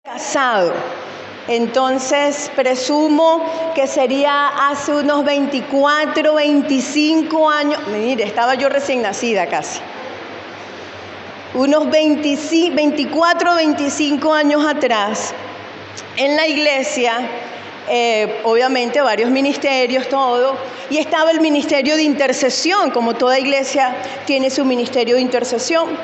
casado. Entonces presumo que sería hace unos 24, 25 años, mire, estaba yo recién nacida casi, unos 24, 25 años atrás, en la iglesia, obviamente varios ministerios, todo, y estaba el ministerio de intercesión, como toda iglesia tiene su ministerio de intercesión.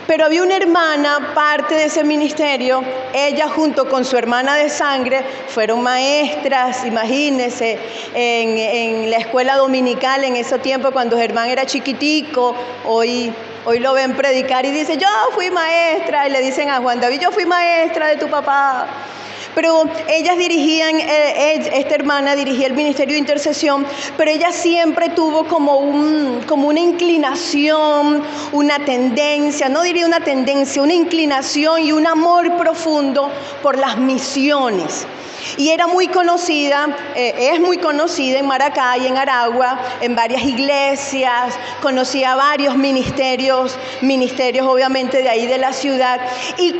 Pero había una hermana, parte de ese ministerio, ella junto con su hermana de sangre, fueron maestras, imagínense, en la escuela dominical en ese tiempo cuando Germán era chiquitico. Hoy lo ven predicar y dice, yo fui maestra, y le dicen a Juan David, yo fui maestra de tu papá. Pero ellas dirigían, esta hermana dirigía el ministerio de intercesión, pero ella siempre tuvo como una inclinación, una tendencia, no diría una tendencia, una inclinación y un amor profundo por las misiones. Y era muy conocida, es muy conocida en Maracay, en Aragua, en varias iglesias, conocía varios ministerios obviamente de ahí de la ciudad, y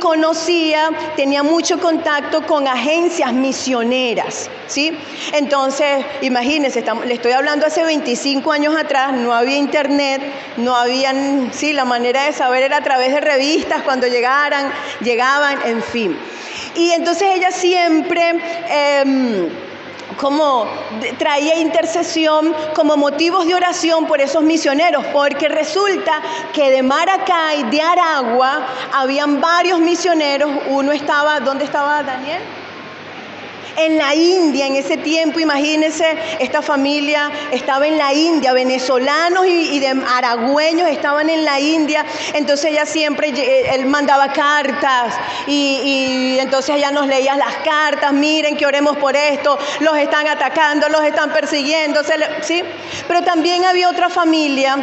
tenía mucho contacto con agencias misioneras, ¿sí? Entonces, imagínense, le estoy hablando hace 25 años atrás, no había internet, no habían, sí, la manera de saber era a través de revistas cuando llegaban, en fin. Y entonces ella siempre como traía intercesión como motivos de oración por esos misioneros, porque resulta que de Maracay, de Aragua, habían varios misioneros. Uno estaba, ¿dónde estaba Daniel? En la India, en ese tiempo, imagínense, esta familia estaba en la India, venezolanos y de aragüeños estaban en la India. Entonces ella siempre, él mandaba cartas y entonces ella nos leía las cartas, miren que oremos por esto, los están atacando, los están persiguiendo, ¿sí? Pero también había otra familia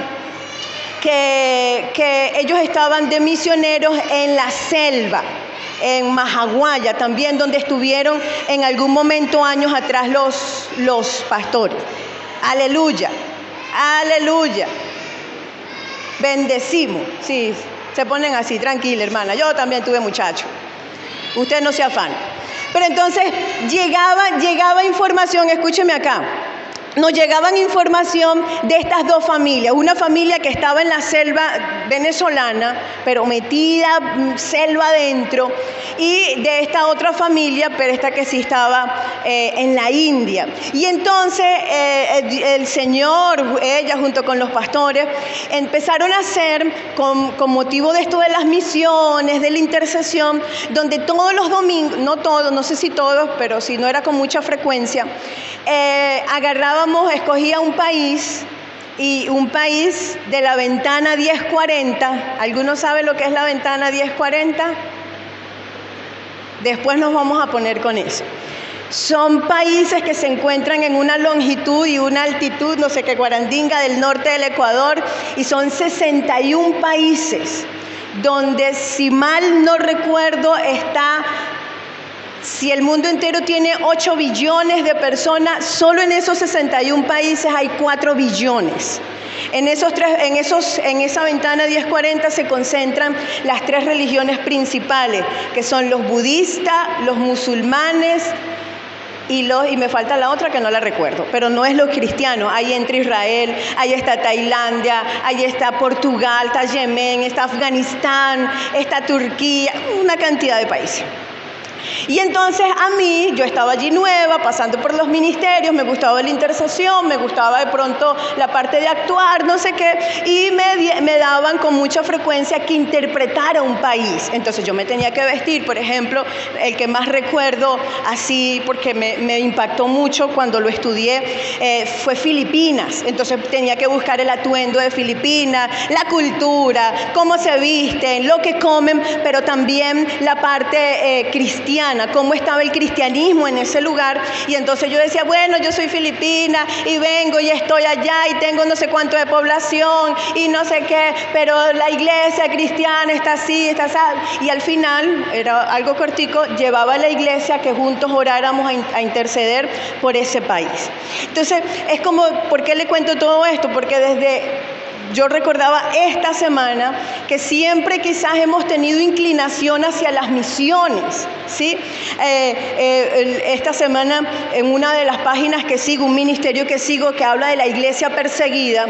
que ellos estaban de misioneros en la selva, en Majaguaya también, donde estuvieron en algún momento años atrás los pastores. Aleluya, aleluya. Bendecimos. Sí, se ponen así, tranquila hermana, yo también tuve muchacho. Usted no se afane. Pero entonces llegaba información, escúcheme acá. Nos llegaban información de estas dos familias, una familia que estaba en la selva venezolana, pero metida selva adentro, y de esta otra familia, pero esta que sí estaba en la India. Y entonces el Señor, ella junto con los pastores, empezaron a hacer, con motivo de esto de las misiones, de la intercesión, donde todos los domingos, no todos, no sé si todos, pero si no era con mucha frecuencia, escogía un país, y un país de la ventana 1040. ¿Alguno sabe lo que es la ventana 1040? Después nos vamos a poner con eso. Son países que se encuentran en una longitud y una altitud, no sé qué, guarandinga, del norte del Ecuador, y son 61 países, donde, si mal no recuerdo, si el mundo entero tiene 8 billones de personas, solo en esos 61 países hay 4 billones. En esa ventana 1040 se concentran las 3 religiones principales, que son los budistas, los musulmanes y me falta la otra que no la recuerdo, pero no es los cristianos. Ahí entra Israel, ahí está Tailandia, ahí está Portugal, está Yemen, está Afganistán, está Turquía, una cantidad de países. Y entonces yo estaba allí nueva, pasando por los ministerios, me gustaba la intercesión, me gustaba de pronto la parte de actuar, no sé qué, y me daban con mucha frecuencia que interpretara un país. Entonces yo me tenía que vestir, por ejemplo, el que más recuerdo así, porque me impactó mucho cuando lo estudié, fue Filipinas. Entonces tenía que buscar el atuendo de Filipinas, la cultura, cómo se visten, lo que comen, pero también la parte cristiana, cómo estaba el cristianismo en ese lugar. Y entonces yo decía, bueno, yo soy filipina y vengo y estoy allá y tengo no sé cuánto de población y no sé qué, pero la iglesia cristiana está así, está así. Y al final, era algo cortico, llevaba a la iglesia que juntos oráramos a interceder por ese país. Entonces, es como, ¿por qué le cuento todo esto? Porque yo recordaba esta semana que siempre quizás hemos tenido inclinación hacia las misiones, ¿sí? Esta semana en una de las páginas que sigo, un ministerio que sigo que habla de la iglesia perseguida,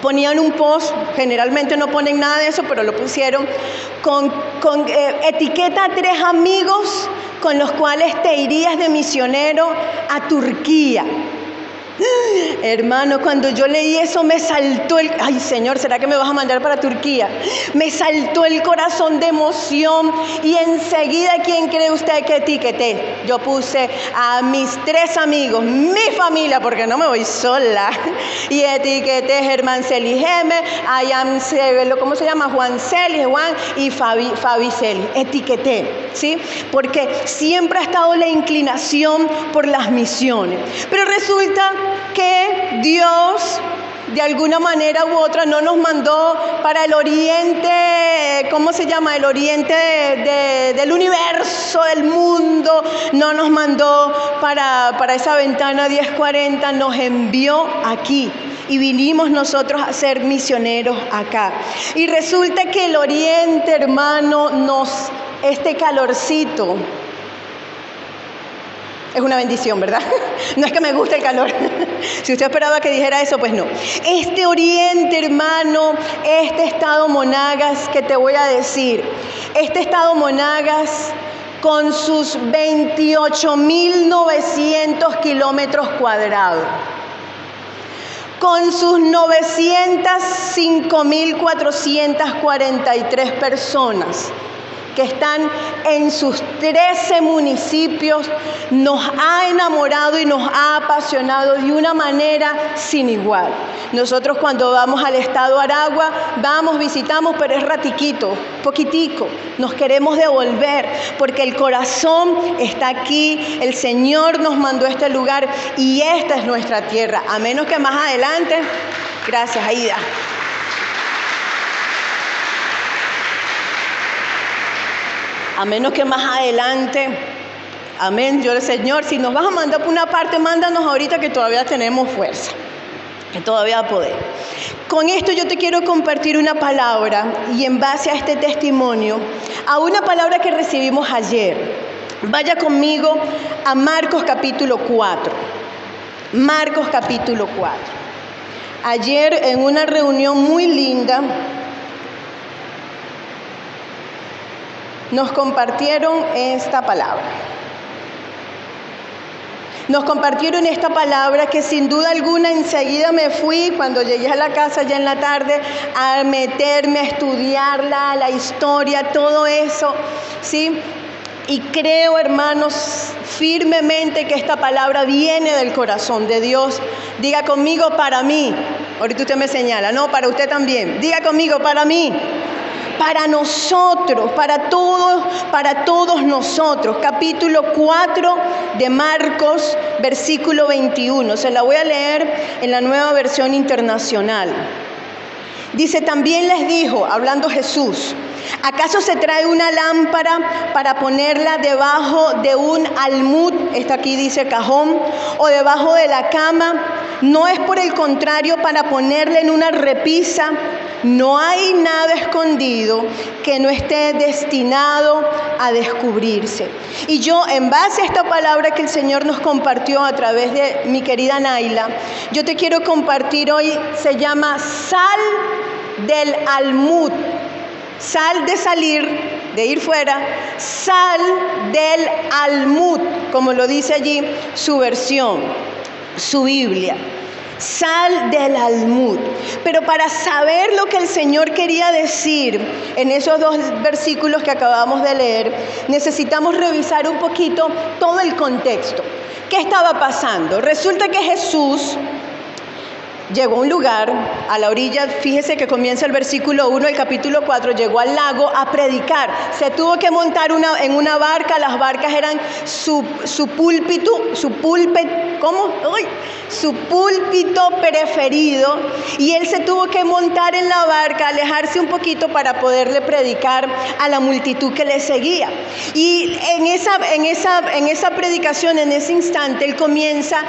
ponían un post, generalmente no ponen nada de eso, pero lo pusieron, con etiqueta a 3 amigos con los cuales te irías de misionero a Turquía. Hermano, cuando yo leí eso me saltó ay Señor, ¿será que me vas a mandar para Turquía? Me saltó el corazón de emoción y enseguida, ¿quién cree usted que etiqueté? Yo puse a mis 3 amigos, mi familia, porque no me voy sola, y etiqueté Germán Celis M, ¿cómo se llama? Juan Celis, Juan y Fabi Celis, etiqueté, ¿sí? Porque siempre ha estado la inclinación por las misiones, pero resulta que Dios de alguna manera u otra no nos mandó para el oriente, ¿cómo se llama? El oriente del universo, del mundo, no nos mandó para esa ventana 1040, nos envió aquí y vinimos nosotros a ser misioneros acá. Y resulta que el oriente, hermano, este calorcito, es una bendición, ¿verdad? No es que me guste el calor. Si usted esperaba que dijera eso, pues no. Este oriente, hermano, este estado Monagas que te voy a decir, este estado Monagas con sus 28.900 kilómetros cuadrados, con sus 905.443 personas, que están en sus 13 municipios, nos ha enamorado y nos ha apasionado de una manera sin igual. Nosotros cuando vamos al estado Aragua, visitamos, pero es ratiquito, poquitico. Nos queremos devolver porque el corazón está aquí, el Señor nos mandó a este lugar y esta es nuestra tierra. A menos que más adelante, gracias Aida. A menos que más adelante, amén, yo el Señor, si nos vas a mandar por una parte, mándanos ahorita que todavía tenemos fuerza, que todavía podemos. Con esto yo te quiero compartir una palabra y en base a este testimonio, a una palabra que recibimos ayer. Vaya conmigo a Marcos capítulo 4. Marcos capítulo 4. Ayer en una reunión muy linda, nos compartieron esta palabra. Nos compartieron esta palabra que sin duda alguna enseguida me fui, cuando llegué a la casa ya en la tarde, a meterme a estudiarla, la historia, todo eso, ¿sí? Y creo, hermanos, firmemente que esta palabra viene del corazón de Dios. Diga conmigo, para mí. Ahorita usted me señala, no, para usted también. Diga conmigo, para mí. Para nosotros, para todos nosotros. Capítulo 4 de Marcos, versículo 21. Se la voy a leer en la Nueva Versión Internacional. Dice, también les dijo, hablando Jesús, ¿acaso se trae una lámpara para ponerla debajo de un almud? Esta aquí dice cajón, o debajo de la cama. No es por el contrario para ponerla en una repisa. No hay nada escondido que no esté destinado a descubrirse. Y yo, en base a esta palabra que el Señor nos compartió a través de mi querida Naila, yo te quiero compartir hoy, se llama sal del almud. Sal de salir, de ir fuera, sal del almud, como lo dice allí su versión, su Biblia. Sal del almud. Pero para saber lo que el Señor quería decir en esos 2 versículos que acabamos de leer, necesitamos revisar un poquito todo el contexto. ¿Qué estaba pasando? Resulta que Jesús llegó a un lugar, a la orilla, fíjese que comienza el versículo 1, el capítulo 4, llegó al lago a predicar. Se tuvo que montar en una barca, las barcas eran su púlpito, ¿cómo? Uy, su púlpito preferido, y él se tuvo que montar en la barca, alejarse un poquito para poderle predicar a la multitud que le seguía. Y en esa predicación, en ese instante, él comienza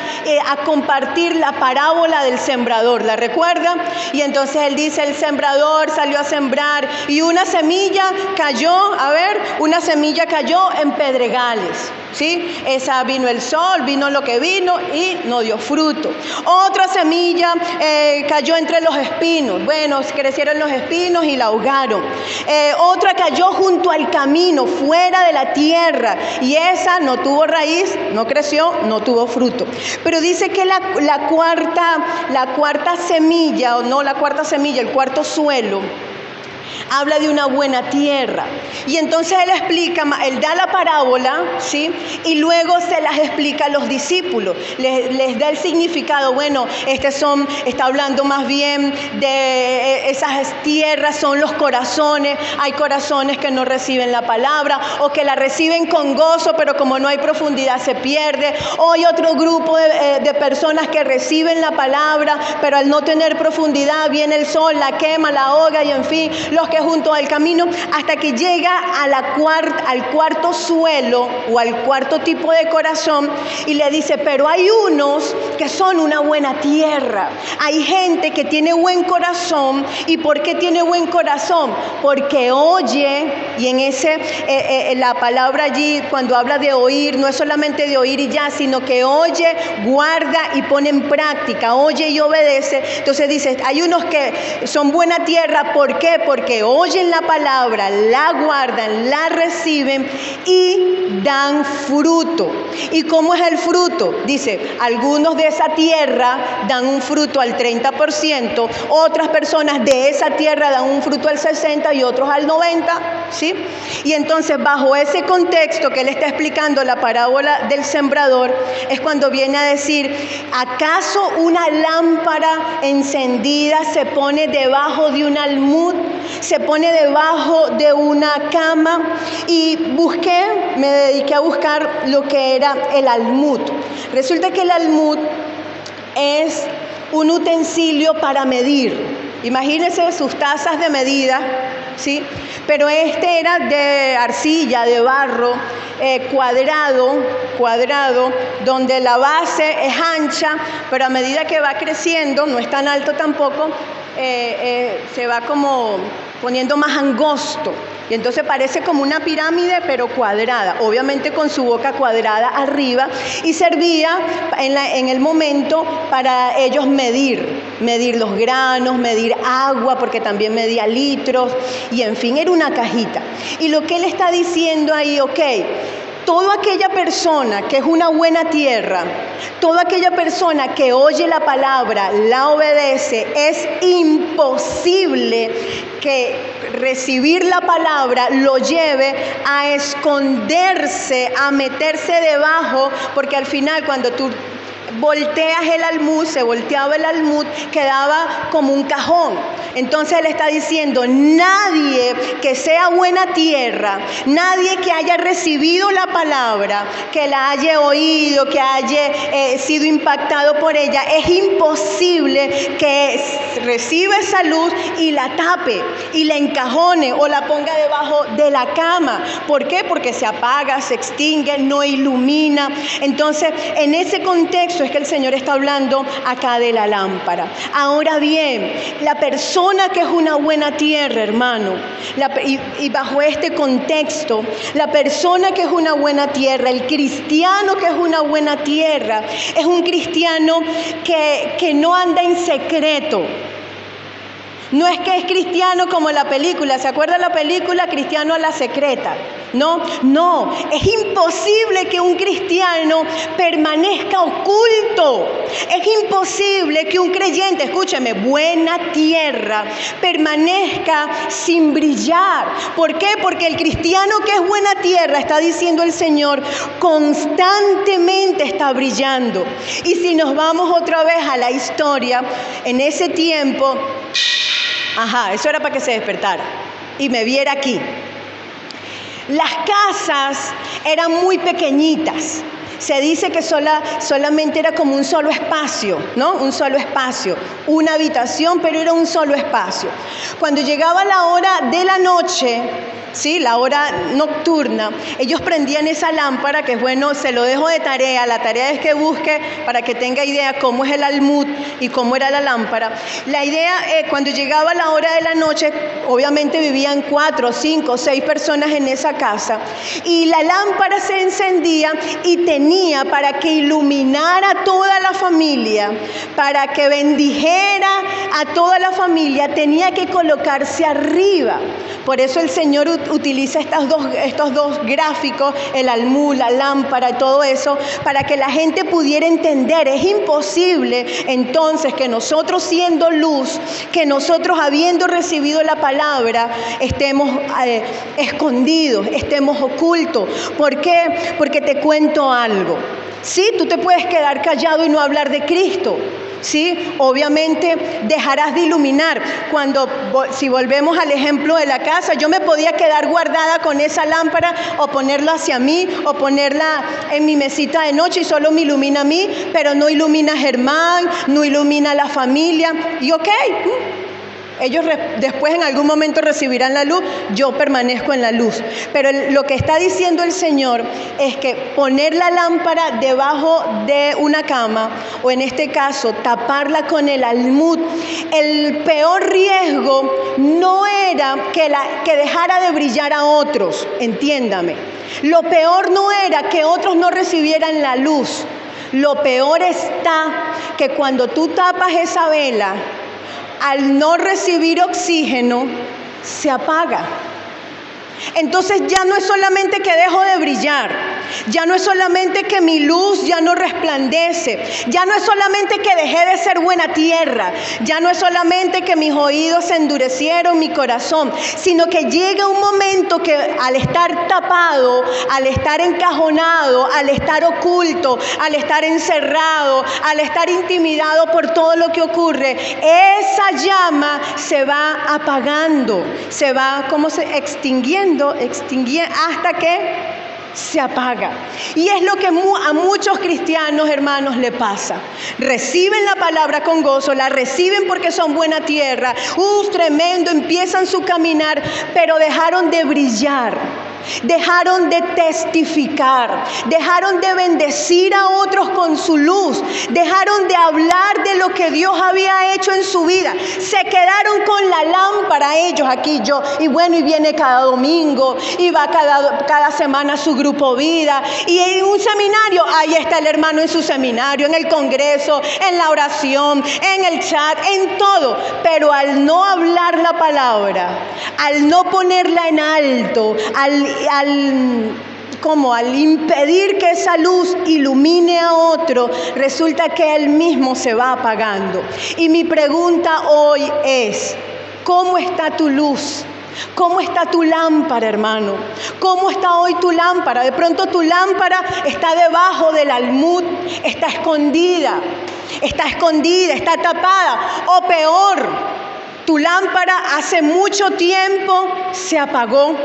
a compartir la parábola del sembrador, ¿la recuerda? Y entonces él dice, el sembrador salió a sembrar y una semilla cayó en pedregales. ¿Sí? Esa vino el sol, vino lo que vino y no dio fruto. Otra semilla cayó entre los espinos. Bueno, crecieron los espinos y la ahogaron. Otra cayó junto al camino, fuera de la tierra, y esa no tuvo raíz, no creció, no tuvo fruto. Pero dice que la cuarta semilla, o no la cuarta semilla, el cuarto suelo, habla de una buena tierra. Y entonces él da la parábola, ¿sí? Y luego se las explica a los discípulos. Les da el significado. Bueno, está hablando más bien de esas tierras, son los corazones. Hay corazones que no reciben la palabra o que la reciben con gozo, pero como no hay profundidad se pierde. O hay otro grupo de personas que reciben la palabra, pero al no tener profundidad viene el sol, la quema, la ahoga, y en fin, los que junto al camino, hasta que llega al cuarto suelo o al cuarto tipo de corazón, y le dice, pero hay unos que son una buena tierra. Hay gente que tiene buen corazón. ¿Y por qué tiene buen corazón? Porque oye, y la palabra allí, cuando habla de oír, no es solamente de oír y ya, sino que oye, guarda y pone en práctica, oye y obedece. Entonces dice, hay unos que son buena tierra. ¿Por qué? Porque oyen la palabra, la guardan, la reciben y dan fruto. ¿Y cómo es el fruto? Dice, algunos de esa tierra dan un fruto al 30%, otras personas de esa tierra dan un fruto al 60% y otros al 90%, ¿sí? Y entonces, bajo ese contexto que él está explicando la parábola del sembrador, es cuando viene a decir, ¿acaso una lámpara encendida se pone debajo de un almud? Se pone debajo de una cama. Y me dediqué a buscar lo que era el almud. Resulta que el almud es un utensilio para medir. Imagínense sus tazas de medida, ¿sí? Pero este era de arcilla, de barro, cuadrado, donde la base es ancha, pero a medida que va creciendo, no es tan alto tampoco, se va como poniendo más angosto. Y entonces parece como una pirámide, pero cuadrada, obviamente con su boca cuadrada arriba, y servía en el momento para ellos medir los granos, medir agua, porque también medía litros, y en fin, era una cajita. Y lo que él está diciendo ahí, toda aquella persona que es una buena tierra, toda aquella persona que oye la palabra, la obedece, es imposible que recibir la palabra lo lleve a esconderse, a meterse debajo, porque al final cuando tú volteas el almud, se volteaba el almud, quedaba como un cajón. Entonces él está diciendo, nadie que sea buena tierra, nadie que haya recibido la palabra, que la haya oído, que haya sido impactado por ella, es imposible que reciba esa luz y la tape y la encajone o la ponga debajo de la cama. ¿Por qué? Porque se apaga, se extingue, no ilumina. Entonces, en ese contexto es que el Señor está hablando acá de la lámpara. Ahora bien, la persona que es una buena tierra, hermano, y bajo este contexto, la persona que es una buena tierra, el cristiano que es una buena tierra, es un cristiano que no anda en secreto. No es que es cristiano como la película, ¿se acuerda la película Cristiano a la secreta? No, es imposible que un cristiano permanezca oculto. Es imposible que un creyente, escúcheme, buena tierra, permanezca sin brillar. ¿Por qué? Porque el cristiano que es buena tierra, está diciendo el Señor, constantemente está brillando. Y si nos vamos otra vez a la historia, en ese tiempo, eso era para que se despertara y me viera aquí. Las casas eran muy pequeñitas, Se dice que solamente era como un solo espacio, ¿no? Un solo espacio, una habitación, pero era un solo espacio. Cuando llegaba la hora de la noche, ¿sí? La hora nocturna, ellos prendían esa lámpara, que es bueno, se lo dejo de tarea. La tarea es que busque para que tenga idea cómo es el almud y cómo era la lámpara. La idea, cuando llegaba la hora de la noche, obviamente vivían 4, 5, 6 personas en esa casa, y la lámpara se encendía y tenía para que iluminara a toda la familia, para que bendijera a toda la familia, tenía que colocarse arriba. Por eso el Señor utiliza estos dos gráficos, el almud, la lámpara y todo eso, para que la gente pudiera entender. Es imposible entonces que nosotros, siendo luz, que nosotros, habiendo recibido la palabra, estemos escondidos, estemos ocultos. ¿Por qué? Porque te cuento algo. Sí, tú te puedes quedar callado y no hablar de Cristo. Sí, obviamente dejarás de iluminar. Si volvemos al ejemplo de la casa, yo me podía quedar guardada con esa lámpara o ponerla hacia mí o ponerla en mi mesita de noche y solo me ilumina a mí, pero no ilumina a Germán, no ilumina a la familia. Y ok, ellos después en algún momento recibirán la luz, yo permanezco en la luz. Pero lo que está diciendo el Señor es que poner la lámpara debajo de una cama, o en este caso taparla con el almud, el peor riesgo no era que dejara de brillar a otros, entiéndame. Lo peor no era que otros no recibieran la luz. Lo peor está que cuando tú tapas esa vela, al no recibir oxígeno, se apaga. Entonces ya no es solamente que dejo de brillar, ya no es solamente que mi luz ya no resplandece, ya no es solamente que dejé de ser buena tierra, ya no es solamente que mis oídos se endurecieron, mi corazón, sino que llega un momento que al estar tapado, al estar encajonado, al estar oculto, al estar encerrado, al estar intimidado por todo lo que ocurre, esa llama se va apagando, se va extinguiendo hasta que se apaga. Y es lo que a muchos cristianos, hermanos, le pasa. Reciben la palabra con gozo, la reciben porque son buena tierra, tremendo, empiezan su caminar, pero dejaron de brillar, dejaron de testificar, dejaron de bendecir a otros con su luz, dejaron de hablar de lo que Dios había hecho en su vida, se quedaron con la lámpara ellos, aquí yo, y bueno, y viene cada domingo, y va cada semana a su grupo vida, y en un seminario, ahí está el hermano en su seminario, en el congreso, en la oración, en el chat, en todo, pero al no hablar la palabra, al no ponerla en alto, al impedir que esa luz ilumine a otro, resulta que él mismo se va apagando. Y mi pregunta hoy es, ¿cómo está tu luz? ¿Cómo está tu lámpara, hermano? ¿Cómo está hoy tu lámpara? De pronto tu lámpara está debajo del almud, está escondida, está tapada, o peor, tu lámpara hace mucho tiempo se apagó.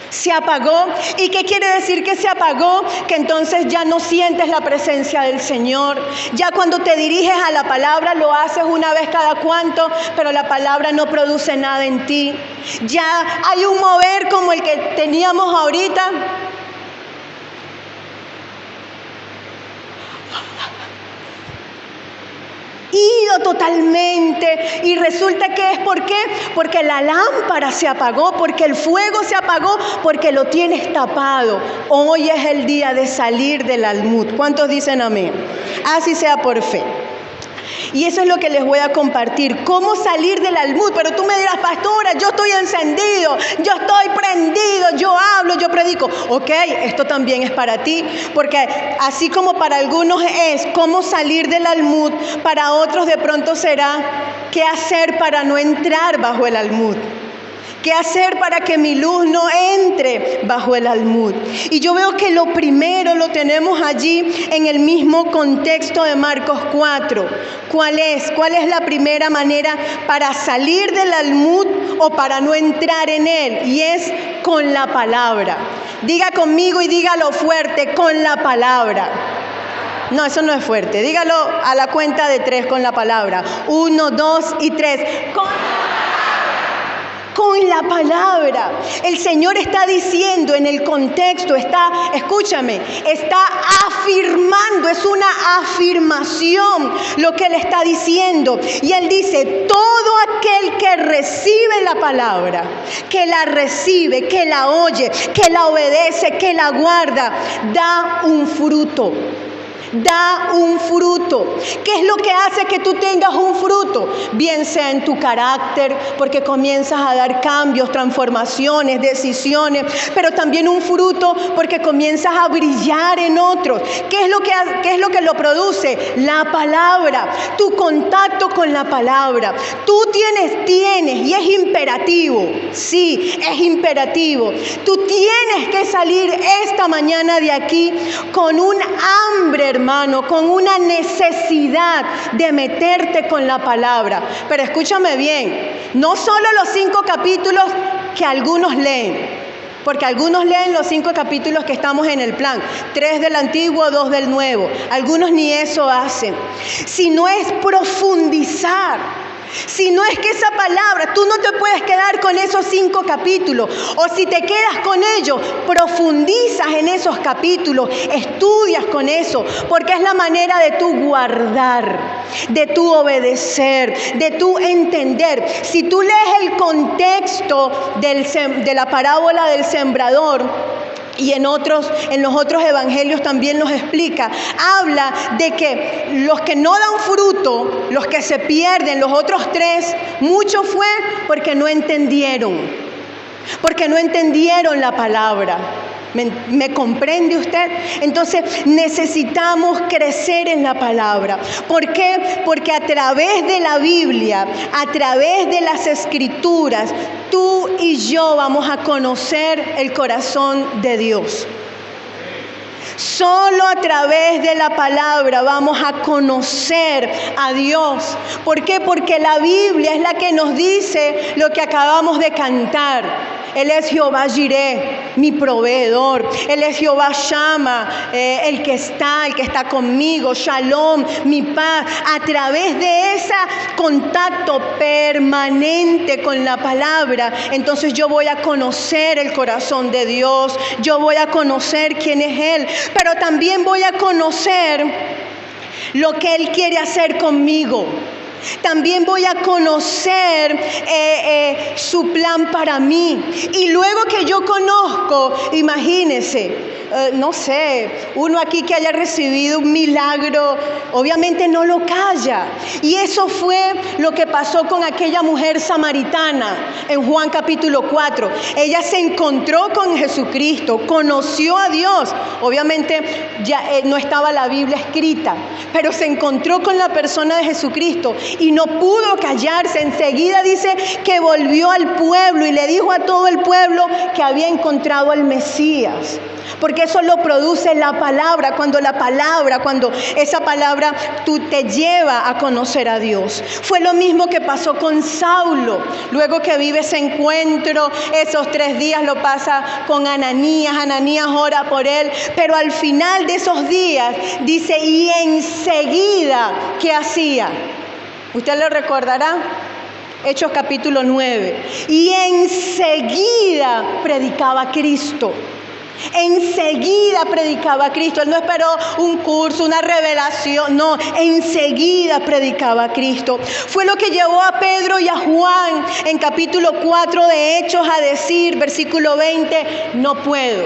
Se apagó. ¿Y qué quiere decir que se apagó? Que entonces ya no sientes la presencia del Señor. Ya cuando te diriges a la palabra lo haces una vez cada cuanto, pero la palabra no produce nada en ti. Ya hay un mover como el que teníamos ahorita. Ido totalmente, y resulta que es ¿por qué? Porque la lámpara se apagó, porque el fuego se apagó, porque lo tienes tapado. Hoy es el día de salir del almud. ¿Cuántos dicen amén? Así sea por fe. Y eso es lo que les voy a compartir, cómo salir del almud. Pero tú me dirás, pastora, yo estoy encendido, yo estoy prendido, yo hablo, yo predico. Ok, esto también es para ti, porque así como para algunos es cómo salir del almud, para otros de pronto será qué hacer para no entrar bajo el almud. ¿Qué hacer para que mi luz no entre bajo el almud? Y yo veo que lo primero lo tenemos allí en el mismo contexto de Marcos 4. ¿Cuál es? ¿Cuál es la primera manera para salir del almud o para no entrar en él? Y es con la palabra. Diga conmigo y dígalo fuerte, con la palabra. No, eso no es fuerte. Dígalo a la cuenta de 3 con la palabra. 1, 2 y 3. Con la palabra. El Señor está diciendo en el contexto, escúchame, está afirmando, es una afirmación lo que Él está diciendo. Y Él dice, todo aquel que recibe la palabra, que la recibe, que la oye, que la obedece, que la guarda, da un fruto. Da un fruto. ¿Qué es lo que hace que tú tengas un fruto? Bien sea en tu carácter, porque comienzas a dar cambios, transformaciones, decisiones, pero también un fruto porque comienzas a brillar en otros. ¿Qué es lo que lo produce? La palabra, tu contacto con la palabra. Tú tienes, y es imperativo, sí, es imperativo. Tú tienes que salir esta mañana de aquí con un hambre, hermano, con una necesidad de meterte con la palabra. Pero escúchame bien, no solo los 5 capítulos que algunos leen, porque algunos leen los 5 capítulos que estamos en el plan, 3 del Antiguo, 2 del Nuevo. Algunos ni eso hacen, sino es profundizar. Si no es que esa palabra, tú no te puedes quedar con esos 5 capítulos. O si te quedas con ellos, profundizas en esos capítulos, estudias con eso, porque es la manera de tú guardar, de tú obedecer, de tú entender. Si tú lees el contexto de la parábola del sembrador, y en los otros evangelios también nos explica, habla de que los que no dan fruto, los que se pierden, los otros 3, mucho fue porque no entendieron la palabra. ¿Me comprende usted? Entonces necesitamos crecer en la palabra. ¿Por qué? Porque a través de la Biblia, a través de las Escrituras, tú y yo vamos a conocer el corazón de Dios. Solo a través de la palabra vamos a conocer a Dios. ¿Por qué? Porque la Biblia es la que nos dice lo que acabamos de cantar. Él es Jehová Jireh, mi proveedor. Él es Jehová Shama, el que está conmigo. Shalom, mi paz. A través de ese contacto permanente con la palabra, entonces yo voy a conocer el corazón de Dios. Yo voy a conocer quién es Él. Pero también voy a conocer lo que Él quiere hacer conmigo. También voy a conocer su plan para mí. Y luego que yo conozco, imagínense, no sé, uno aquí que haya recibido un milagro, obviamente no lo calla. Y eso fue lo que pasó con aquella mujer samaritana en Juan capítulo 4. Ella se encontró con Jesucristo, conoció a Dios. Obviamente ya no estaba la Biblia escrita, pero se encontró con la persona de Jesucristo y no pudo callarse. Enseguida dice que volvió al pueblo y le dijo a todo el pueblo que había encontrado al Mesías. Porque eso lo produce la palabra, cuando esa palabra tú te lleva a conocer a Dios. Fue lo mismo que pasó con Saulo. Luego que vive ese encuentro, esos 3 días lo pasa con Ananías. Ananías ora por él, pero al final de esos días dice, y enseguida, ¿qué hacía? Usted lo recordará, Hechos capítulo 9. Y enseguida predicaba a Cristo. Enseguida predicaba a Cristo. Él no esperó un curso, una revelación. No, enseguida predicaba a Cristo. Fue lo que llevó a Pedro y a Juan en capítulo 4 de Hechos a decir, versículo 20, no puedo.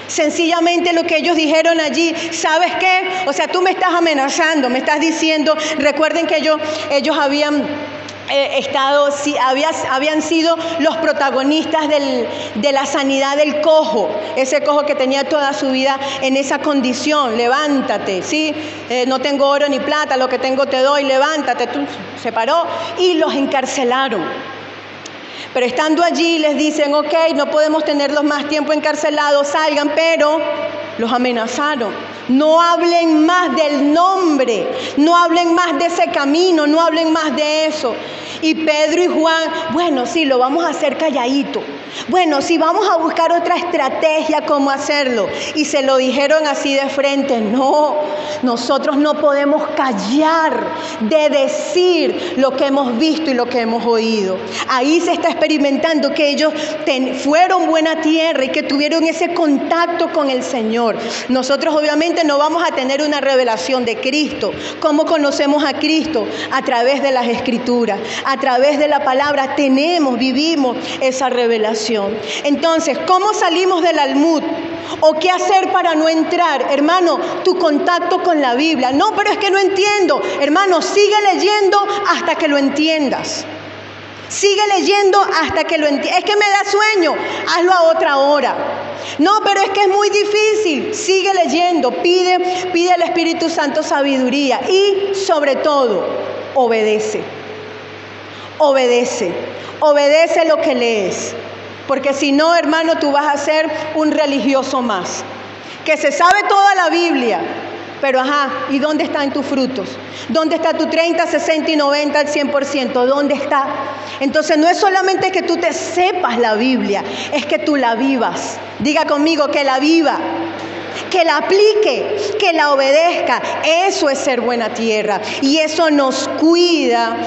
Sencillamente lo que ellos dijeron allí, ¿sabes qué? O sea, tú me estás amenazando, me estás diciendo, recuerden que ellos habían habían sido los protagonistas de la sanidad del cojo, ese cojo que tenía toda su vida en esa condición. Levántate, ¿sí? No tengo oro ni plata, lo que tengo te doy, levántate. Se paró y los encarcelaron. Pero estando allí les dicen, ok, no podemos tenerlos más tiempo encarcelados, salgan, pero los amenazaron. No hablen más del nombre, no hablen más de ese camino, no hablen más de eso. Y Pedro y Juan, bueno, sí, lo vamos a hacer calladito. Bueno, sí, vamos a buscar otra estrategia cómo hacerlo. Y se lo dijeron así de frente. No, nosotros no podemos callar de decir lo que hemos visto y lo que hemos oído. Ahí se está experimentando que ellos fueron buena tierra y que tuvieron ese contacto con el Señor. Nosotros obviamente no vamos a tener una revelación de Cristo. ¿Cómo conocemos a Cristo? A través de las Escrituras, a través de la palabra vivimos esa revelación. Entonces, ¿cómo salimos del almud? ¿O qué hacer para no entrar? Hermano, tu contacto con la Biblia. No, pero es que no entiendo. Hermano, sigue leyendo hasta que lo entiendas. Sigue leyendo hasta que lo entiendas. Es que me da sueño, hazlo a otra hora. No, pero es que es muy difícil. Sigue leyendo, pide al Espíritu Santo sabiduría y sobre todo, obedece. Obedece lo que lees. Porque si no, hermano, tú vas a ser un religioso más, que se sabe toda la Biblia, pero ¿y dónde están tus frutos? ¿Dónde está tu 30, 60 y 90 al 100%? ¿Dónde está? Entonces no es solamente que tú te sepas la Biblia, es que tú la vivas. Diga conmigo, que la viva, que la aplique, que la obedezca. Eso es ser buena tierra. Y eso nos cuida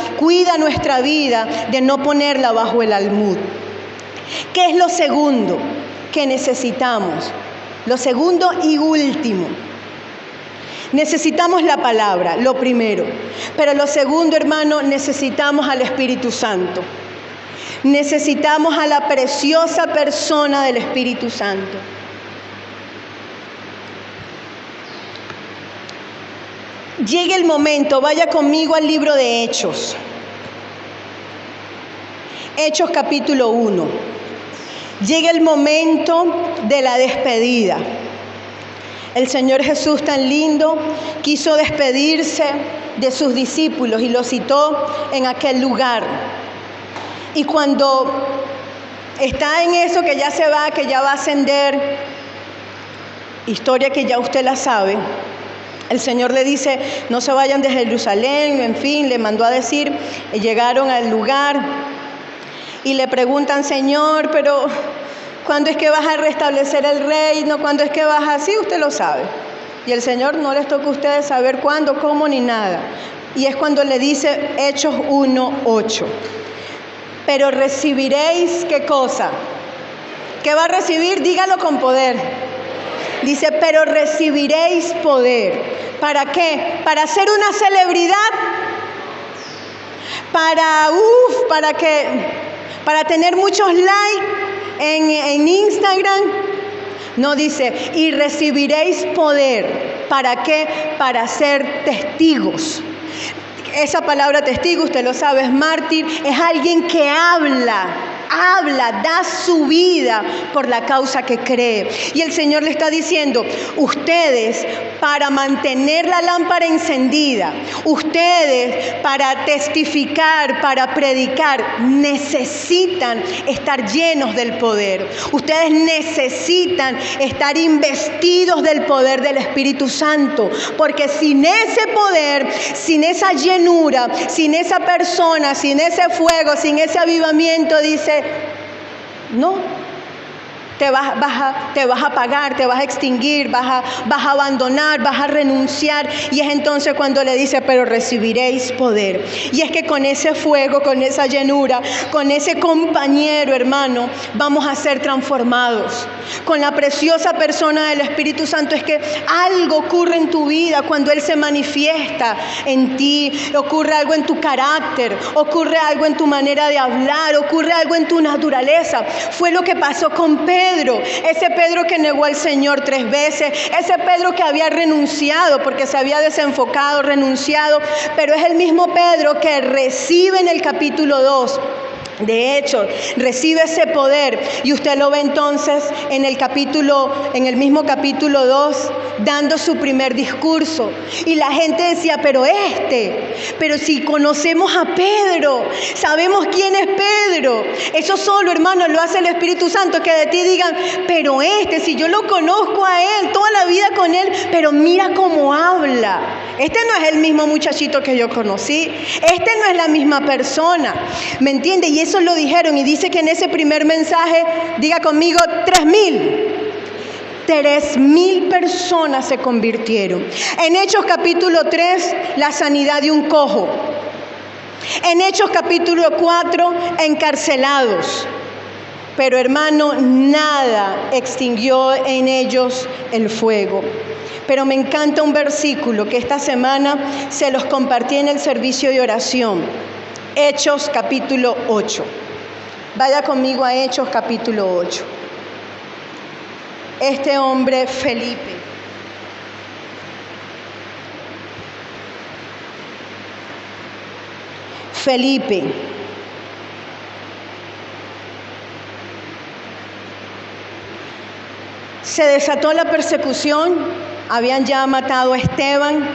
nuestra vida de no ponerla bajo el almud. ¿Qué es lo segundo que necesitamos? Lo segundo y último. Necesitamos la palabra, lo primero. Pero lo segundo, hermano, necesitamos al Espíritu Santo. Necesitamos a la preciosa persona del Espíritu Santo. Llega el momento, vaya conmigo al libro de Hechos. Hechos capítulo 1. Llega el momento de la despedida. El Señor Jesús tan lindo quiso despedirse de sus discípulos y los citó en aquel lugar. Y cuando está en eso que ya se va, que ya va a ascender, historia que ya usted la sabe, el Señor le dice, no se vayan de Jerusalén, en fin, le mandó a decir, llegaron al lugar. Y le preguntan, Señor, pero ¿cuándo es que vas a restablecer el reino? ¿Cuándo es que vas a...? Sí, usted lo sabe. Y el Señor no les toca a ustedes saber cuándo, cómo, ni nada. Y es cuando le dice Hechos 1:8. Pero recibiréis, ¿qué cosa? ¿Qué va a recibir? Dígalo con poder. Dice, pero recibiréis poder. ¿Para qué? ¿Para ser una celebridad? Para tener muchos likes en Instagram. No, dice, y recibiréis poder. ¿Para qué? Para ser testigos. Esa palabra testigo, usted lo sabe, es mártir, es alguien que habla, da su vida por la causa que cree. Y el Señor le está diciendo, ustedes para mantener la lámpara encendida, ustedes para testificar, para predicar, necesitan estar llenos del poder. Ustedes necesitan estar investidos del poder del Espíritu Santo, porque sin ese poder, sin esa llenura, sin esa persona, sin ese fuego, sin ese avivamiento, dice, no, te vas a apagar, te vas a extinguir, vas a abandonar, vas a renunciar. Y es entonces cuando le dice, pero recibiréis poder. Y es que con ese fuego, con esa llenura, con ese compañero, hermano, vamos a ser transformados. Con la preciosa persona del Espíritu Santo es que algo ocurre en tu vida cuando Él se manifiesta en ti. Ocurre algo en tu carácter, ocurre algo en tu manera de hablar, ocurre algo en tu naturaleza. Fue lo que pasó con Pedro, ese Pedro que negó al Señor 3 veces, ese Pedro que había renunciado porque se había desenfocado, renunciado, pero es el mismo Pedro que recibe en el capítulo 2 De hecho, recibe ese poder y usted lo ve entonces en el mismo capítulo 2, dando su primer discurso. Y la gente decía, pero si conocemos a Pedro, sabemos quién es Pedro. Eso solo, hermano, lo hace el Espíritu Santo, que de ti digan, pero si yo lo conozco a él, toda la vida con él, pero mira cómo habla. Este no es el mismo muchachito que yo conocí, no es la misma persona, ¿me entiende? Y eso lo dijeron, y dice que en ese primer mensaje, diga conmigo, 3,000 personas se convirtieron. En Hechos capítulo 3, la sanidad de un cojo. En Hechos capítulo 4, encarcelados. Pero hermano, nada extinguió en ellos el fuego. Pero me encanta un versículo que esta semana se los compartí en el servicio de oración. Hechos capítulo 8. Vaya conmigo a Hechos capítulo 8. Este hombre, Felipe, se desató la persecución, habían ya matado a Esteban,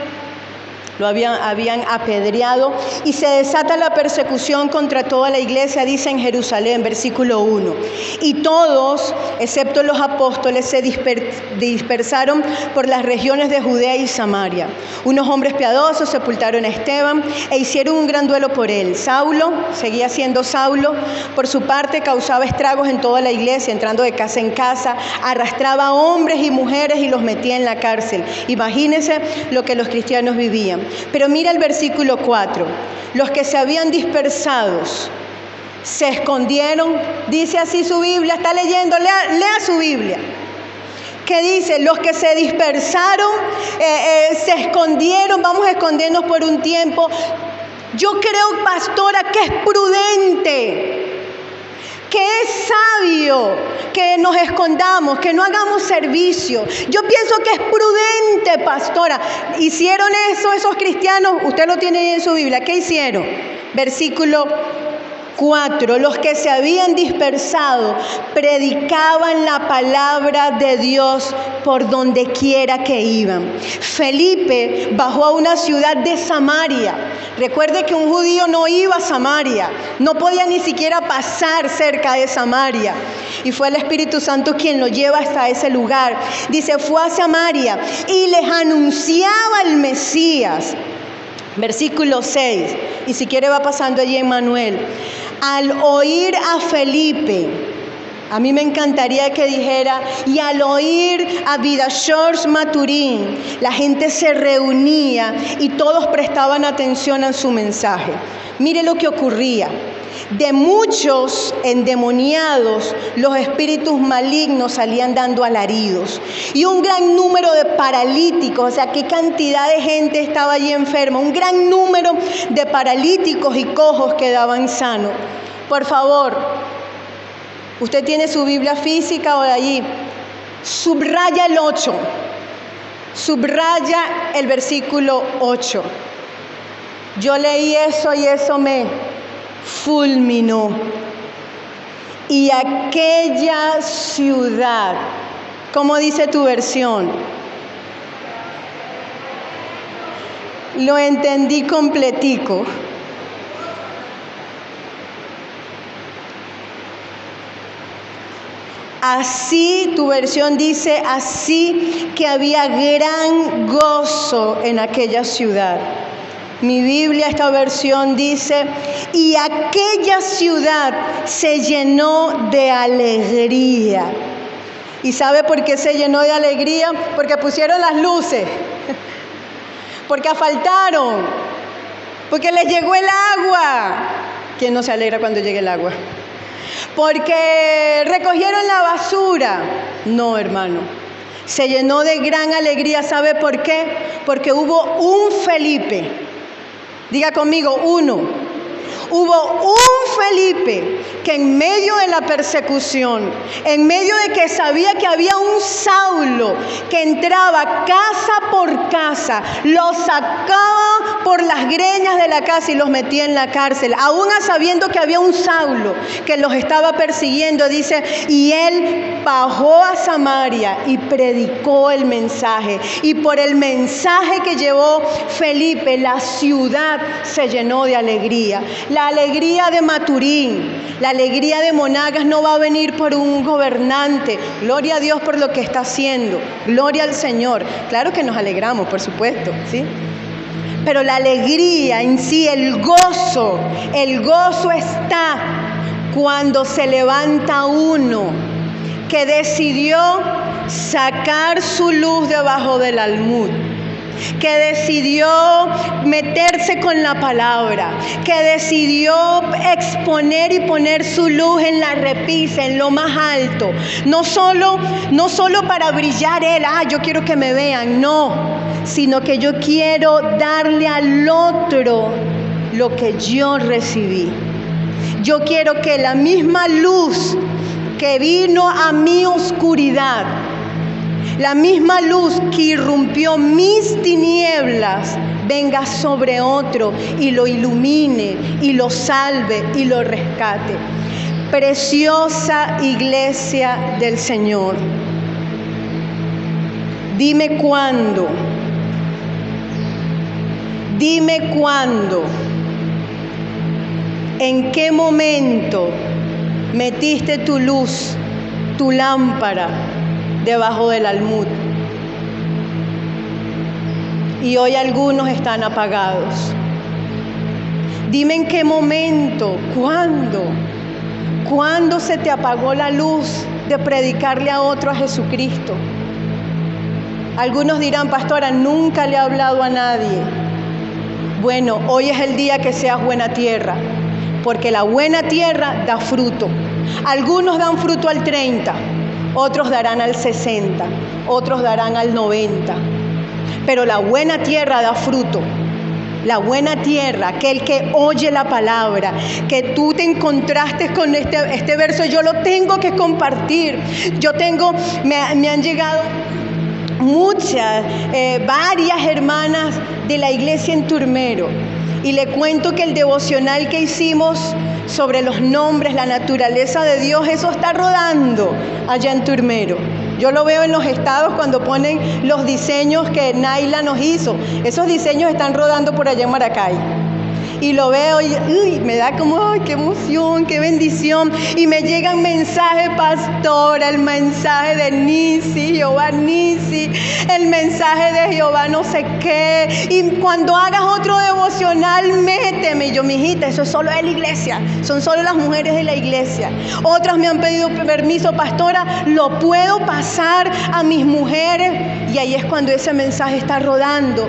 lo habían apedreado, y se desata la persecución contra toda la iglesia, dice en Jerusalén, versículo 1. Y todos, excepto los apóstoles, se dispersaron por las regiones de Judea y Samaria. Unos hombres piadosos sepultaron a Esteban e hicieron un gran duelo por él. Saulo, seguía siendo Saulo, por su parte causaba estragos en toda la iglesia, entrando de casa en casa, arrastraba a hombres y mujeres y los metía en la cárcel. Imagínense lo que los cristianos vivían. Pero mira el versículo 4. Los que se habían dispersado se escondieron. Dice así su Biblia. Está leyendo, lea su Biblia. ¿Qué dice? Los que se dispersaron se escondieron. Vamos a escondernos por un tiempo. Yo creo, pastora, que es prudente, que es sabio que nos escondamos, que no hagamos servicio. Yo pienso que es prudente, pastora. Hicieron eso esos cristianos, usted lo tiene ahí en su Biblia. ¿Qué hicieron? Versículo 4. Los que se habían dispersado predicaban la palabra de Dios por donde quiera que iban. Felipe bajó a una ciudad de Samaria. Recuerde que un judío no iba a Samaria, no podía ni siquiera pasar cerca de Samaria. Y fue el Espíritu Santo quien lo lleva hasta ese lugar. Dice, fue a Samaria y les anunciaba el Mesías. Versículo 6, y si quiere va pasando allí Emmanuel. Al oír a Felipe, a mí me encantaría que dijera, y al oír a Vidashor Maturín, la gente se reunía y todos prestaban atención a su mensaje. Mire lo que ocurría. De muchos endemoniados, los espíritus malignos salían dando alaridos. Y un gran número de paralíticos, o sea, qué cantidad de gente estaba allí enferma. Un gran número de paralíticos y cojos quedaban sanos. Por favor, usted tiene su Biblia física o de allí. Subraya el 8. Subraya el versículo 8. Yo leí eso y eso me fulminó. Y aquella ciudad, ¿cómo dice tu versión? Lo entendí completico. Así, tu versión dice, así que había gran gozo en aquella ciudad. Mi Biblia, esta versión dice, y aquella ciudad se llenó de alegría. ¿Y sabe por qué se llenó de alegría? Porque pusieron las luces, porque asfaltaron, porque les llegó el agua. ¿Quién no se alegra cuando llegue el agua? Porque recogieron la basura. No, hermano. Se llenó de gran alegría. ¿Sabe por qué? Porque hubo un Felipe. Diga conmigo, uno. Hubo un Felipe que en medio de la persecución, en medio de que sabía que había un Saulo que entraba casa por casa, los sacaba por las greñas de la casa y los metía en la cárcel, aún sabiendo que había un Saulo que los estaba persiguiendo, dice, y él bajó a Samaria y predicó el mensaje, y por el mensaje que llevó Felipe, la ciudad se llenó de alegría. La alegría de Maturín, la alegría de Monagas no va a venir por un gobernante. Gloria a Dios por lo que está haciendo, gloria al Señor. Claro que nos alegramos, por supuesto, ¿sí? Pero la alegría en sí, el gozo está cuando se levanta uno que decidió sacar su luz debajo del almud, que decidió meterse con la palabra, que decidió exponer y poner su luz en la repisa, en lo más alto, no solo para brillar él, yo quiero que me vean, no, sino que yo quiero darle al otro lo que yo recibí. Yo quiero que la misma luz que vino a mi oscuridad, la misma luz que irrumpió mis tinieblas, venga sobre otro y lo ilumine y lo salve y lo rescate. Preciosa iglesia del Señor, dime cuándo, en qué momento metiste tu luz, tu lámpara debajo del almud, y hoy algunos están apagados. Dime en qué momento, cuándo se te apagó la luz de predicarle a otro a Jesucristo. Algunos dirán, pastora, nunca le he hablado a nadie. Bueno, hoy es el día que seas buena tierra, porque la buena tierra da fruto. Algunos dan fruto al 30, otros darán al 60, otros darán al 90. Pero la buena tierra da fruto. La buena tierra, aquel que oye la palabra, que tú te encontraste con este verso, yo lo tengo que compartir. Me han llegado varias hermanas de la iglesia en Turmero, y le cuento que el devocional que hicimos sobre los nombres, la naturaleza de Dios, eso está rodando allá en Turmero. Yo lo veo en los estados cuando ponen los diseños que Naila nos hizo. Esos diseños están rodando por allá en Maracay. Y lo veo y me da como, ¡ay, qué emoción, qué bendición! Y me llegan mensajes, pastora, el mensaje de Nisi, Jehová Nisi, el mensaje de Jehová no sé qué. Y cuando hagas otro devocional, méteme. Y yo, mijita, eso es solo de la iglesia, son solo las mujeres de la iglesia. Otras me han pedido permiso, pastora, lo puedo pasar a mis mujeres. Y ahí es cuando ese mensaje está rodando.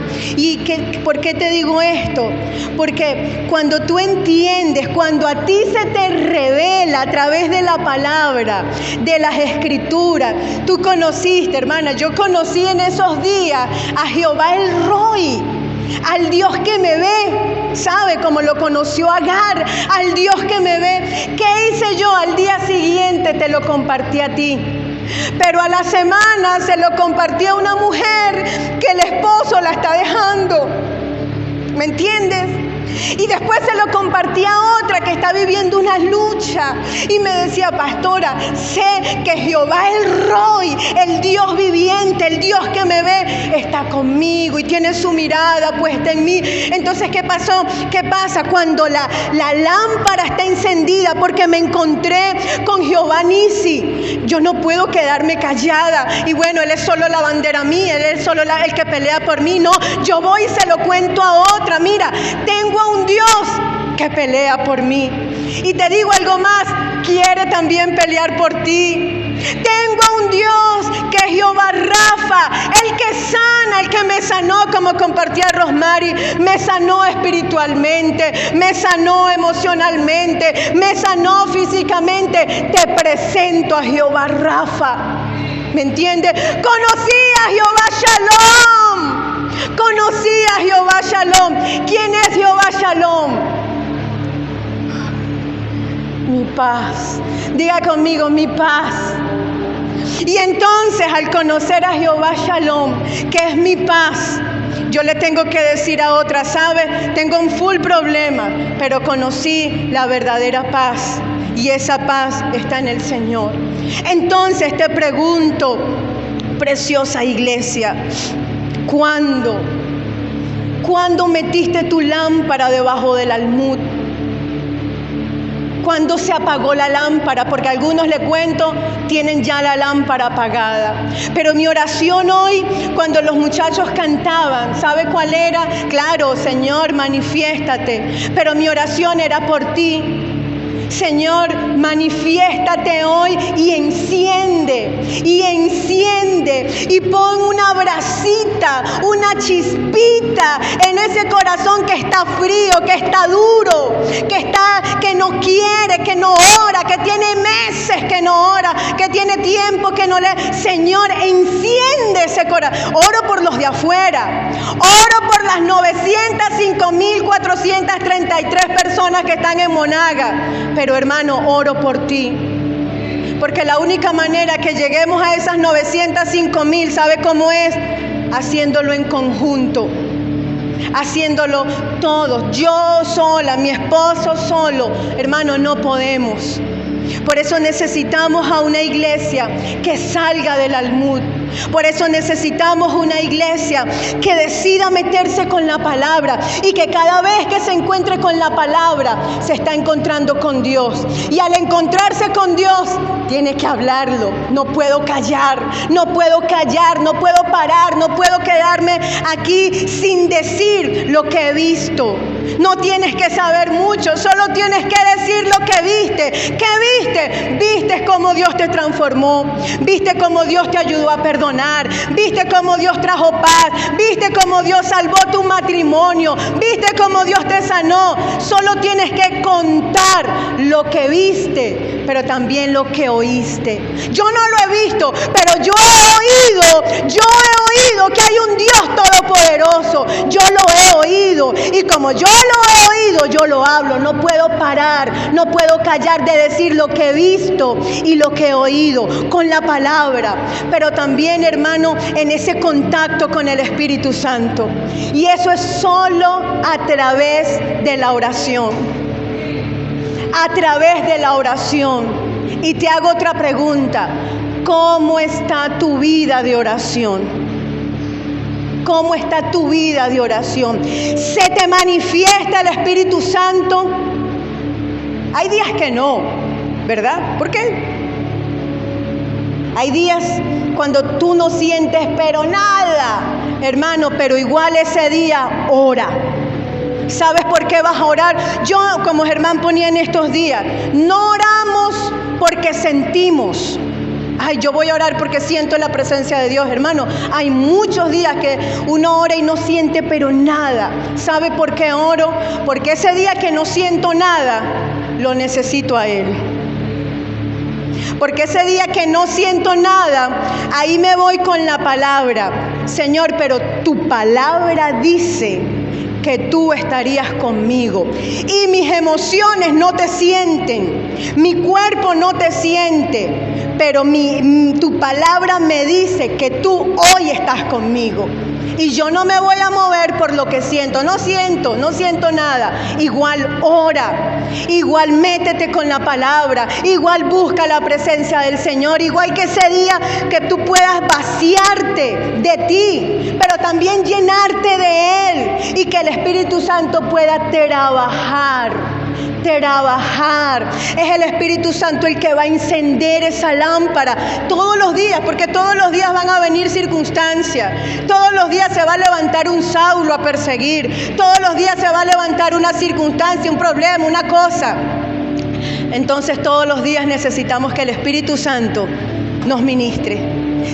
¿Por qué te digo esto? Porque cuando tú entiendes, cuando a ti se te revela a través de la palabra, de las escrituras, tú conociste, hermana, yo conocí en esos días a Jehová el Roy, al Dios que me ve, ¿sabe? Como lo conoció Agar, al Dios que me ve. ¿Qué hice yo? Al día siguiente te lo compartí a ti. Pero a la semana se lo compartí a una mujer que el esposo la está dejando. ¿Me entiendes? Y después se lo compartí a otra que está viviendo una lucha y me decía, pastora, sé que Jehová el Roy, el Dios viviente, el Dios que me ve, está conmigo y tiene su mirada puesta en mí. Entonces, ¿qué pasó? ¿Qué pasa cuando la lámpara está encendida? Porque me encontré con Jehová Nisi. Yo no puedo quedarme callada y bueno, Él es solo la bandera mía, Él es solo el que pelea por mí. No, yo voy y se lo cuento a otra. Mira, tengo a un Dios que pelea por mí. Y te digo algo más, quiere también pelear por ti. Tengo a un Dios que es Jehová Rafa, el que sana, el que me sanó, como compartía Rosmary, me sanó espiritualmente, me sanó emocionalmente, me sanó físicamente. Te presento a Jehová Rafa. ¿Me entiendes? Conocí a Jehová Shalom. Conocí a Jehová Shalom. ¿Quién es Jehová Shalom? mi paz. Diga conmigo, mi paz. Y entonces, al conocer a Jehová Shalom, que es mi paz, yo le tengo que decir a otra, ¿sabe? Tengo un full problema, pero conocí la verdadera paz. Y esa paz está en el Señor. Entonces te pregunto, preciosa iglesia, ¿cuándo metiste tu lámpara debajo del almud? ¿Cuándo se apagó la lámpara? Porque a algunos le cuento, tienen ya la lámpara apagada. Pero mi oración hoy, cuando los muchachos cantaban, ¿sabe cuál era? Claro, Señor, manifiéstate. Pero mi oración era por ti. Señor, manifiéstate hoy y enciende, y pon una brasita, una chispita en ese corazón que está frío, que está duro, que no quiere, que no ora, que tiene meses que no ora, que tiene tiempo que no lee. Señor, enciende ese corazón. Oro por los de afuera, oro por las 905.433 personas que están en Monaga. Pero hermano, oro por ti. Porque la única manera que lleguemos a esas 905.000, ¿sabe cómo es? Haciéndolo en conjunto. Haciéndolo todos. Yo sola, mi esposo solo. Hermano, no podemos. Por eso necesitamos a una iglesia que salga del almud. Por eso necesitamos una iglesia que decida meterse con la palabra y que cada vez que se encuentre con la palabra se está encontrando con Dios. Y al encontrarse con Dios tiene que hablarlo. No puedo callar, no puedo parar, no puedo quedarme aquí sin decir lo que he visto. No tienes que saber mucho, solo tienes que decir lo que viste. ¿Qué viste? Viste cómo Dios te transformó, viste cómo Dios te ayudó a perdonar, viste cómo Dios trajo paz, viste cómo Dios salvó tu matrimonio, viste cómo Dios te sanó. Solo tienes que contar lo que viste, pero también lo que oíste. Yo no lo he visto, pero yo he oído que hay un Dios todopoderoso. Yo lo he oído, y como yo lo he oído, yo lo hablo. No puedo parar, no puedo callar de decir lo que he visto y lo que he oído con la palabra, pero también, hermano, en ese contacto con el Espíritu Santo. Y eso es solo a través de la oración. A través de la oración. Y te hago otra pregunta: ¿cómo está tu vida de oración? ¿Cómo está tu vida de oración? ¿Se te manifiesta el Espíritu Santo? Hay días que no, ¿verdad? ¿Por qué? Hay días cuando tú no sientes pero nada, hermano, pero igual ese día ora. ¿Sabes por qué vas a orar? Yo, como Germán ponía en estos días, no oramos porque sentimos. Ay, yo voy a orar porque siento la presencia de Dios, hermano. Hay muchos días que uno ora y no siente pero nada. ¿Sabe por qué oro? Porque ese día que no siento nada, lo necesito a Él. Porque ese día que no siento nada, ahí me voy con la palabra. Señor, pero tu palabra dice que tú estarías conmigo. Y mis emociones no te sienten, mi cuerpo no te siente, pero tu palabra me dice que tú hoy estás conmigo. Y yo no me voy a mover por lo que siento. No siento nada. Igual ora, igual métete con la palabra, igual busca la presencia del Señor, igual que ese día que tú puedas vaciarte de ti, pero también llenarte de Él, y que el Espíritu Santo pueda trabajar. Es el Espíritu Santo el que va a encender esa lámpara todos los días, porque todos los días van a venir circunstancias, todos los días se va a levantar un Saulo a perseguir, todos los días se va a levantar una circunstancia, un problema, una cosa. Entonces todos los días necesitamos que el Espíritu Santo nos ministre.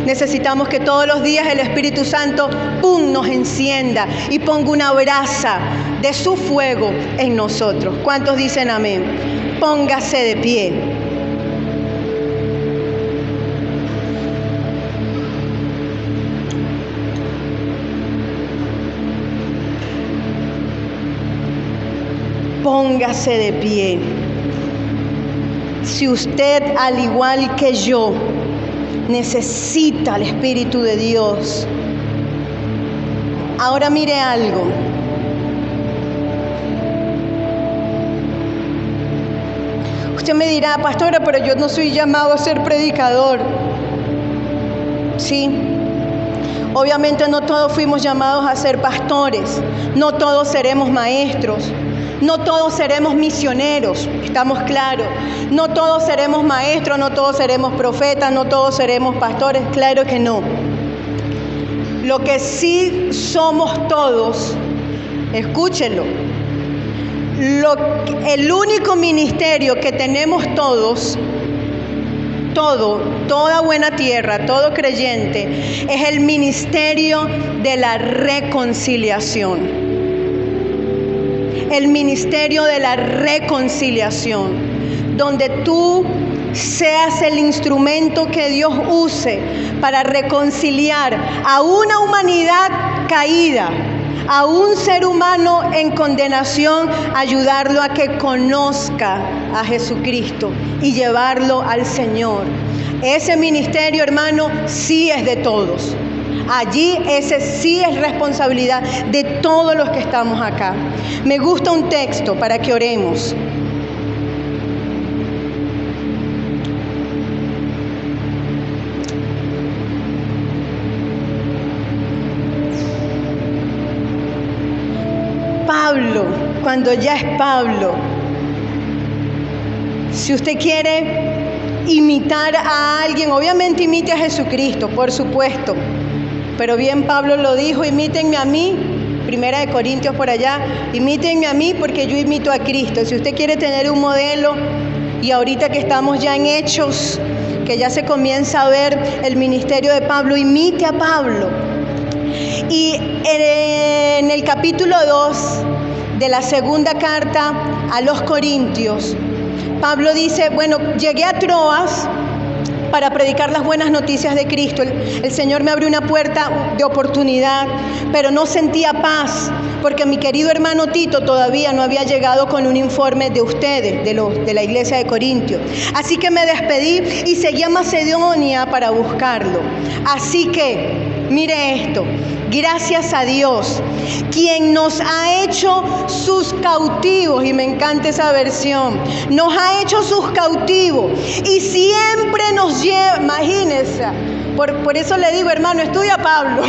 Necesitamos que todos los días el Espíritu Santo nos encienda y ponga una brasa de su fuego en nosotros. ¿Cuántos dicen amén? Póngase de pie. Póngase de pie. si usted, al igual que yo, necesita el Espíritu de Dios, ahora mire algo. Usted me dirá, pastora, pero yo no soy llamado a ser predicador. Sí, obviamente no todos fuimos llamados a ser pastores, no todos seremos maestros, no todos seremos misioneros, estamos claros, no todos seremos maestros, no todos seremos profetas, no todos seremos pastores, claro que no. Lo que sí somos todos, escúchenlo, el único ministerio que tenemos todos, toda buena tierra, todo creyente, es el ministerio de la reconciliación. El ministerio de la reconciliación, donde tú seas el instrumento que Dios use para reconciliar a una humanidad caída, a un ser humano en condenación, ayudarlo a que conozca a Jesucristo y llevarlo al Señor. Ese ministerio, hermano, sí es de todos. Allí ese sí es responsabilidad de todos los que estamos acá. Me gusta un texto para que oremos. Pablo, cuando ya es Pablo, si usted quiere imitar a alguien, obviamente imite a Jesucristo, por supuesto, pero bien Pablo lo dijo, imítenme a mí, 1 Corintios por allá, imítenme a mí porque yo imito a Cristo. Si usted quiere tener un modelo, y ahorita que estamos ya en Hechos, que ya se comienza a ver el ministerio de Pablo, imite a Pablo. Y en el capítulo 2 de la segunda carta a los Corintios, Pablo dice, bueno, llegué a Troas para predicar las buenas noticias de Cristo. El Señor me abrió una puerta de oportunidad, pero no sentía paz, porque mi querido hermano Tito todavía no había llegado con un informe de ustedes, de la iglesia de Corintios. Así que me despedí y seguí a Macedonia para buscarlo. Así que, mire esto, gracias a Dios, quien nos ha hecho sus cautivos, y me encanta esa versión, nos ha hecho sus cautivos y siempre nos lleva, imagínense, por eso le digo, hermano, estudia a Pablo.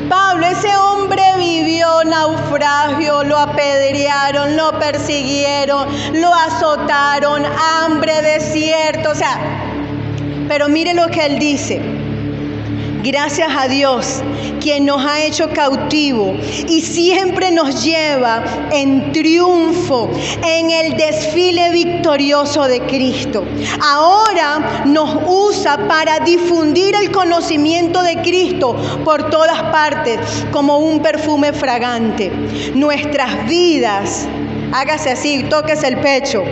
Pablo, ese hombre vivió naufragio, lo apedrearon, lo persiguieron, lo azotaron, hambre, desierto, pero mire lo que él dice. Gracias a Dios, quien nos ha hecho cautivo y siempre nos lleva en triunfo en el desfile victorioso de Cristo. Ahora nos usa para difundir el conocimiento de Cristo por todas partes como un perfume fragante. Nuestras vidas, hágase así, tóquese el pecho.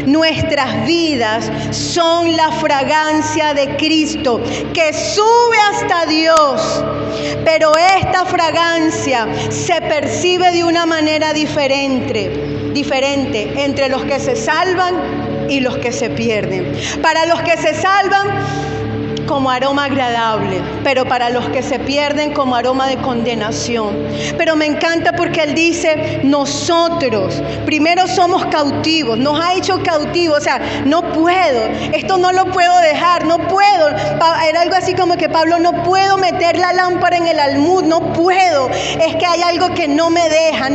Nuestras vidas son la fragancia de Cristo que sube hasta Dios. Pero esta fragancia se percibe de una manera diferente entre los que se salvan y los que se pierden. Para los que se salvan, como aroma agradable, pero para los que se pierden, como aroma de condenación. Pero me encanta porque él dice, nosotros primero somos cautivos, nos ha hecho cautivos, no puedo, esto no lo puedo dejar, no puedo. Era algo así como que Pablo, no puedo meter la lámpara en el almud, no puedo, es que hay algo que no me deja,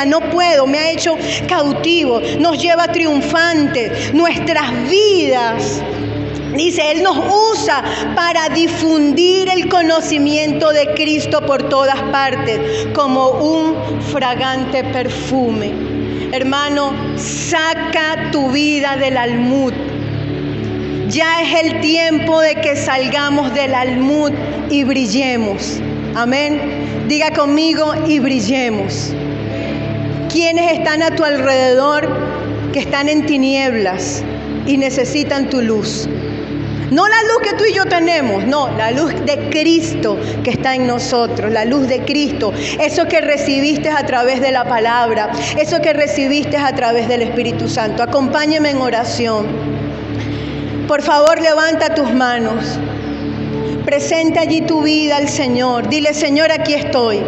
no puedo, me ha hecho cautivo, nos lleva triunfantes, nuestras vidas. Dice, Él nos usa para difundir el conocimiento de Cristo por todas partes, como un fragante perfume. Hermano, saca tu vida del almud. Ya es el tiempo de que salgamos del almud y brillemos. Amén. Diga conmigo, y brillemos. ¿Quiénes están a tu alrededor que están en tinieblas y necesitan tu luz? No la luz que tú y yo tenemos, no, la luz de Cristo que está en nosotros, la luz de Cristo, eso que recibiste a través de la palabra, eso que recibiste a través del Espíritu Santo. Acompáñeme en oración. Por favor, levanta tus manos. Presenta allí tu vida al Señor. Dile: Señor, aquí estoy.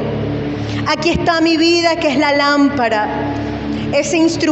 Aquí está mi vida, que es la lámpara, ese instrumento